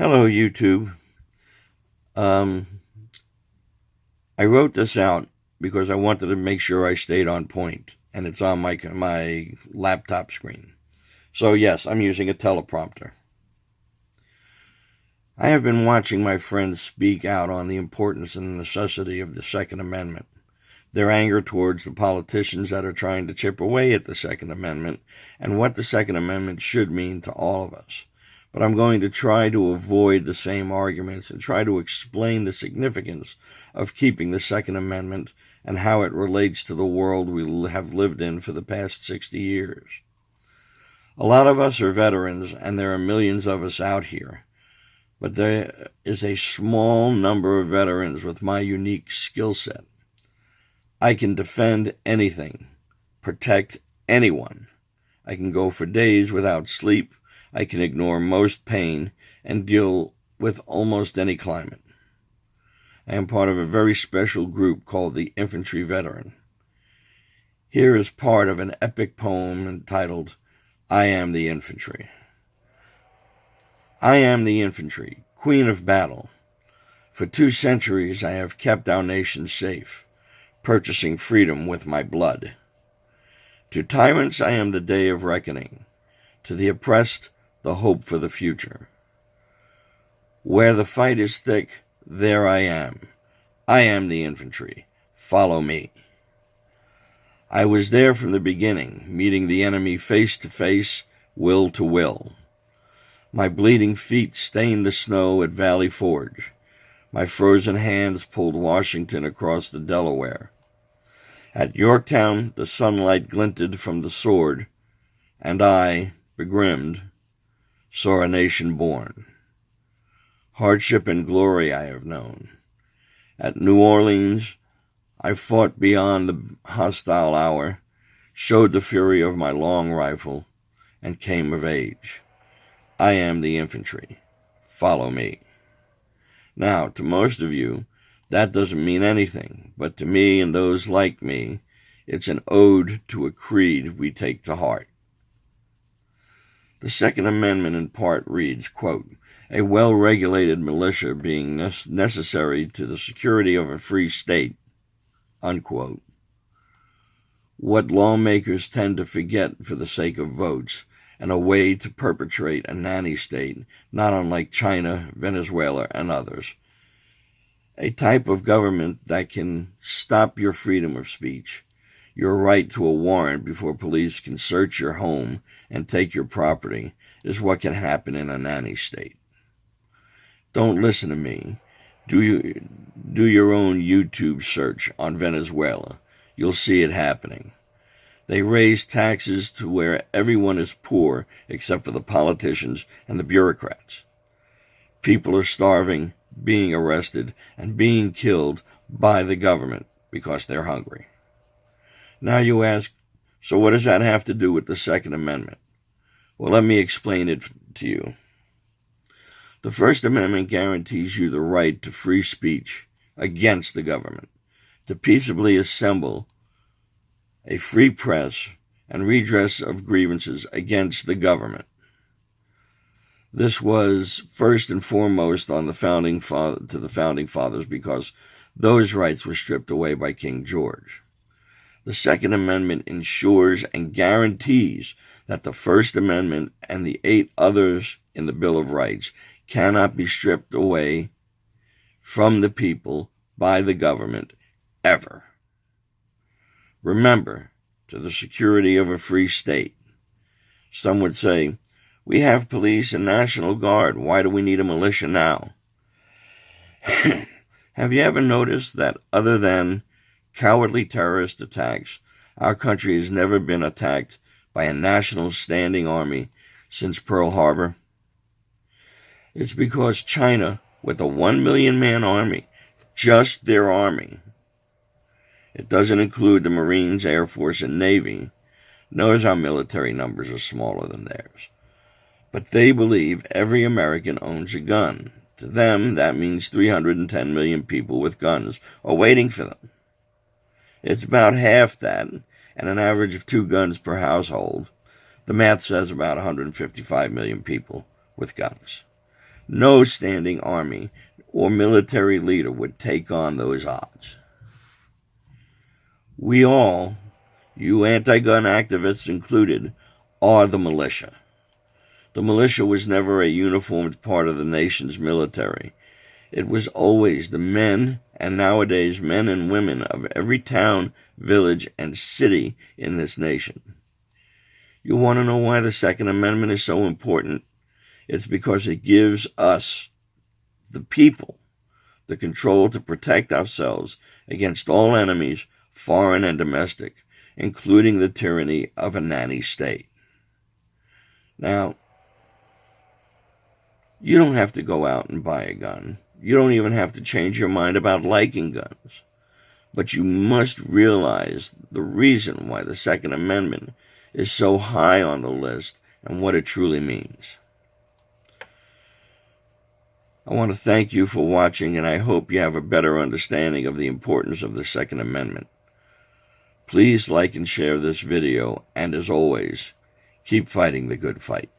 Hello, YouTube. Um, I wrote this out because I wanted to make sure I stayed on point, and it's on my laptop screen. So yes, I'm using a teleprompter. I have been watching my friends speak out on the importance and necessity of the Second Amendment, their anger towards the politicians that are trying to chip away at the Second Amendment, and what the Second Amendment should mean to all of us. But I'm going to try to avoid the same arguments and try to explain the significance of keeping the Second Amendment and how it relates to the world we have lived in for the past 60 years. A lot of us are veterans, and there are millions of us out here. But there is a small number of veterans with my unique skill set. I can defend anything, protect anyone. I can go for days without sleep. I can ignore most pain and deal with almost any climate. I am part of a very special group called the Infantry Veteran. Here is part of an epic poem entitled, I Am the Infantry. I am the infantry, queen of battle. For 2 centuries I have kept our nation safe, purchasing freedom with my blood. To tyrants I am the day of reckoning, to the oppressed the hope for the future. Where the fight is thick, there I am. I am the infantry. Follow me. I was there from the beginning, meeting the enemy face to face, will to will. My bleeding feet stained the snow at Valley Forge. My frozen hands pulled Washington across the Delaware. At Yorktown, the sunlight glinted from the sword, and I, begrimed, saw a nation born. Hardship and glory I have known. At New Orleans, I fought beyond the hostile hour, showed the fury of my long rifle, and came of age. I am the infantry. Follow me. Now, to most of you, that doesn't mean anything, but to me and those like me, it's an ode to a creed we take to heart. The Second Amendment in part reads, quote, a well-regulated militia being necessary to the security of a free state, unquote. What lawmakers tend to forget for the sake of votes and a way to perpetrate a nanny state, not unlike China, Venezuela, and others. A type of government that can stop your freedom of speech, your right to a warrant before police can search your home and take your property, is what can happen in a nanny state. Don't listen to me. Do your own YouTube search on Venezuela. You'll see it happening. They raise taxes to where everyone is poor except for the politicians and the bureaucrats. People are starving, being arrested, and being killed by the government because they're hungry. Now you ask, so what does that have to do with the Second Amendment? Well, let me explain it to you. The First Amendment guarantees you the right to free speech against the government, to peaceably assemble a free press and redress of grievances against the government. This was first and foremost on the founding fathers because those rights were stripped away by King George. The Second Amendment ensures and guarantees that the First Amendment and the 8 others in the Bill of Rights cannot be stripped away from the people by the government ever. Remember, to the security of a free state. Some would say, we have police and National Guard. Why do we need a militia now? Have you ever noticed that other than cowardly terrorist attacks, our country has never been attacked by a national standing army since Pearl Harbor? It's because China, with a 1 million man army, just their army, it doesn't include the Marines, Air Force, and Navy, knows our military numbers are smaller than theirs. But they believe every American owns a gun. To them, that means 310 million people with guns are waiting for them. It's about half that, and an average of 2 guns per household. The math says about 155 million people with guns. No standing army or military leader would take on those odds. We all, you anti-gun activists included, are the militia. The militia was never a uniformed part of the nation's military. It was always the men, and nowadays men and women, of every town, village, and city in this nation. You want to know why the Second Amendment is so important? It's because it gives us, the people, the control to protect ourselves against all enemies, foreign and domestic, including the tyranny of a nanny state. Now, you don't have to go out and buy a gun. You don't even have to change your mind about liking guns. But you must realize the reason why the Second Amendment is so high on the list and what it truly means. I want to thank you for watching, and I hope you have a better understanding of the importance of the Second Amendment. Please like and share this video, and as always, keep fighting the good fight.